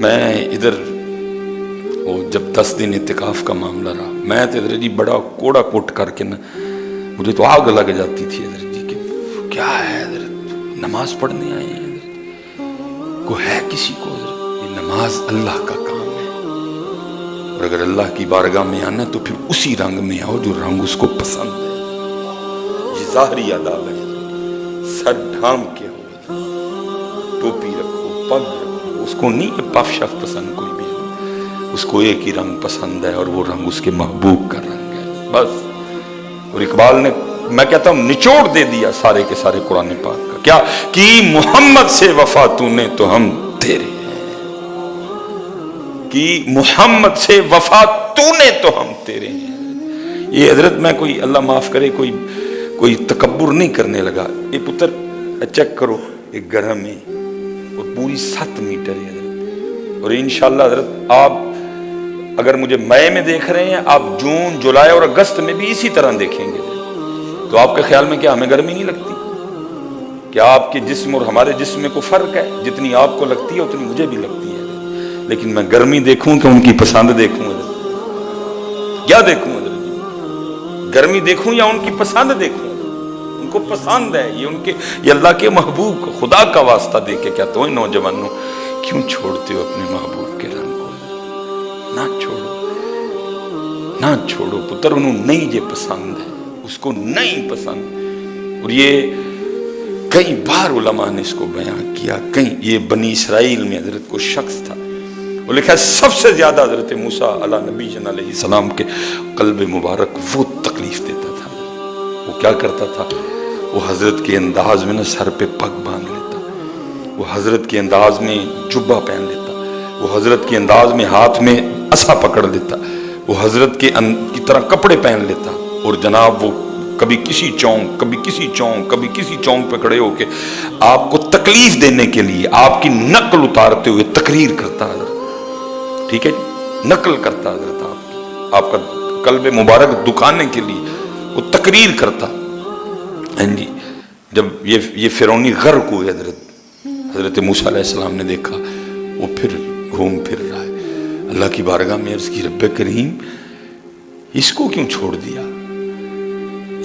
میں ادھر وہ جب 10 دن اعتکاف کا معاملہ رہا، میں تو ادھر جی بڑا کوڑا کوٹ کر کے نا مجھے تو آگ لگ جاتی تھی ادھر جی کہ کیا ہے ادھر نماز پڑھنے آئے ہیں ادھر کو ہے کسی کو ادھر یہ نماز اللہ کا کام ہے، اور اگر اللہ کی بارگاہ میں آنا تو پھر اسی رنگ میں آؤ جو رنگ اس کو پسند ہے۔ یہ ظاہری آداب ہے، سر ڈھام کے ہو، ٹوپی رکھو، پگ رکھو، اس کو نہیں پف شف پسند کوئی بھی ہے، اس کو ایک ہی رنگ پسند ہے اور وہ رنگ اس کے محبوب کا رنگ ہے بس۔ اور اقبال نے میں کہتا ہوں نچوڑ دے دیا سارے کے سارے قرآن پاک کا، کیا کہ محمد سے وفا تو نے تو ہم تیرے ہیں، کہ محمد سے وفا تو نے تو ہم تیرے ہیں۔ یہ حضرت میں کوئی اللہ معاف کرے کوئی تکبر نہیں کرنے لگا، یہ پتر چیک کرو ایک گھر میں اور پوری 7 میٹر ہے حضرت، اور انشاءاللہ حضرت آپ اگر مجھے مئی میں دیکھ رہے ہیں، آپ جون جولائی اور اگست میں بھی اسی طرح دیکھیں گے تو آپ کے خیال میں کیا ہمیں گرمی نہیں لگتی؟ کیا آپ کے جسم اور ہمارے جسم میں کوئی فرق ہے؟ جتنی آپ کو لگتی ہے اتنی مجھے بھی لگتی ہے، لیکن میں گرمی دیکھوں کہ ان کی پسند دیکھوں حضرت؟ کیا دیکھوں حضرت؟ گرمی دیکھوں یا ان کی پسند دیکھوں؟ ان کو پسند ہے، یہ اللہ کے محبوب کو خدا کا واسطہ دے کے کہتا ہوں نوجوانوں کیوں چھوڑتے ہو اپنے محبوب کے رنگ کو؟ نہ چھوڑو پتر، انہوں نہیں یہ پسند ہے، اس کو نہیں پسند۔ اور یہ کئی بار علماء نے اس کو بیان کیا، کہیں یہ بنی اسرائیل میں حضرت کو شخص تھا، وہ لکھا ہے سب سے زیادہ حضرت موسیٰ علیہ نبی جن علیہ السلام کے قلب مبارک وہ تکلیف دیتا تھا۔ وہ کیا کرتا تھا؟ وہ حضرت کے انداز میں نا سر پہ پگ باندھ لیتا، وہ حضرت کے انداز میں جبہ پہن لیتا، وہ حضرت کے انداز میں ہاتھ میں عصا پکڑ لیتا، وہ حضرت کی طرح کپڑے پہن لیتا، اور جناب وہ کبھی کسی چونک پہ کھڑے ہو کے آپ کو تکلیف دینے کے لیے آپ کی نقل اتارتے ہوئے تقریر کرتا حضرت، ٹھیک ہے جی، نقل کرتا حضرت آپ کا قلب مبارک دکھانے کے لیے وہ تقریر کرتا۔ ہاں جی، جب یہ فرعونی غرق ہوئے حضرت موسیٰ علیہ السلام نے دیکھا وہ پھر گھوم پھر رہا ہے، اللہ کی بارگاہ میں عرض کی رب کریم اس کو کیوں چھوڑ دیا؟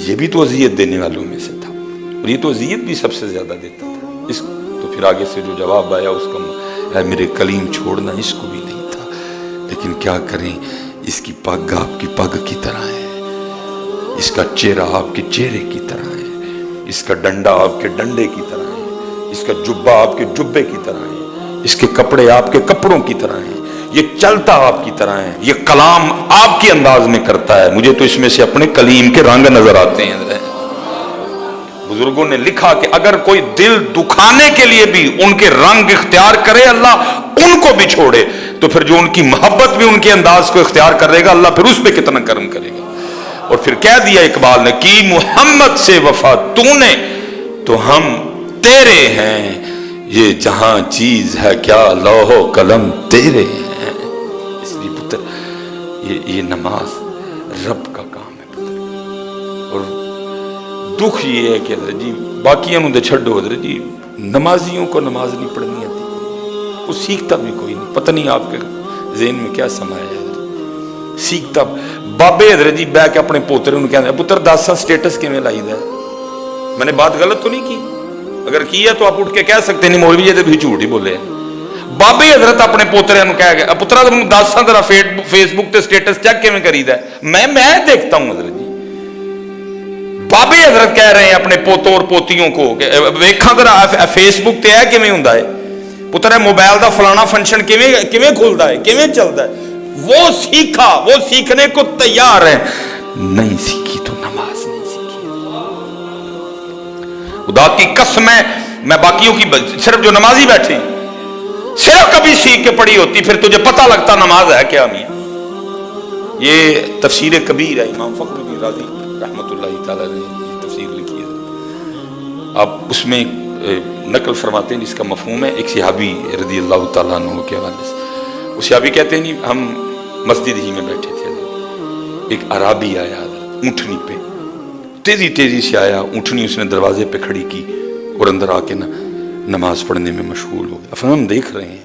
یہ بھی تو اذیت دینے والوں میں سے تھا، اور یہ تو اذیت بھی سب سے زیادہ دیتا تھا اس کو۔ تو پھر آگے سے جو جواب آیا اس کا، اے میرے کلیم چھوڑنا اس کو بھی نہیں تھا، لیکن کیا کریں اس کی پگ آپ کی پگ کی طرح ہے، اس کا چہرہ آپ کے چہرے کی طرح ہے، اس کا ڈنڈا آپ کے ڈنڈے کی طرح ہے، اس کا جبہ آپ کے جبے کی طرح ہے، اس کے کپڑے آپ کے کپڑوں کی طرح ہیں، یہ چلتا آپ کی طرح ہے، یہ کلام آپ کے انداز میں کرتا ہے، مجھے تو اس میں سے اپنے کلیم کے رنگ نظر آتے ہیں۔ بزرگوں نے لکھا کہ اگر کوئی دل دکھانے کے لیے بھی ان کے رنگ اختیار کرے اللہ ان کو بھی چھوڑے، تو پھر جو ان کی محبت بھی ان کے انداز کو اختیار کرے گا اللہ پھر اس پہ کتنا کرم کرے گا۔ اور پھر کہہ دیا اقبال نے کہ محمد سے وفا تو نے تو ہم تیرے ہیں، یہ جہاں چیز ہے کیا لوح و قلم تیرے ہیں۔ اس لیے پتر یہ نماز رب کا کام ہے پتر، اور دکھ یہ ہے کہ حضرت جی باقیوں نے چھڑو حضرت جی، نمازیوں کو نماز نہیں پڑھنی آتی، وہ سیکھتا بھی کوئی نہیں، پتہ نہیں آپ کے ذہن میں کیا سمایا ہے حضرت، سیکھتا بابے حضرت جی بہ کے اپنے پوترے انہوں کہتے ہیں پتر داسا سٹیٹس کیویں لائی دا ہے؟ میں نے بات غلط تو نہیں کی؟ اگر کی ہے تو آپ اٹھ کے کہہ سکتے نہیں مولوی جی بھی جھوٹ ہی بولے ہیں۔ بابے حضرت اپنے پوترے انہوں کہہ گئے پترا تم داسا ذرا فیس بک تے سٹیٹس چیک کیویں کریدا ہے؟ میں دیکھتا ہوں حضرت جی، بابے حضرت کہہ رہے ہیں اپنے پوتوں اور پوتیوں کو کہ ویکھاں ذرا فیس بک تے ہے کیویں ہوندا ہے، پتر ہے موبائل دا فلانا فنکشن کیویں کھلدا ہے، کیویں چلدا ہے؟ وہ سیکھا، وہ سیکھنے کو تیار ہے، نہیں سیکھی تو نماز نہیں سیکھی۔ خدا کی قسم ہے میں باقیوں کی صرف جو نمازی بیٹھے صرف کبھی سیکھ کے پڑھی ہوتی پھر تجھے پتہ لگتا نماز ہے کیا میاں۔ یہ تفسیر کبیر ہے، امام فخر الدین رازی رحمۃ اللہ تعالی نے تفسیر لکھی ہے، آپ اس میں نقل فرماتے ہیں جس کا مفہوم ہے ایک صحابی رضی اللہ تعالیٰ عنہ کے حوالے سے، وہ صحابی کہتے ہیں ہم مسجد ہی میں بیٹھے تھے، ایک عرابی آیا اونٹنی پہ، تیزی سے آیا، اونٹنی اس نے دروازے پہ کھڑی کی اور اندر آ کے نماز پڑھنے میں مشغول ہو گیا۔ اب ہم دیکھ رہے ہیں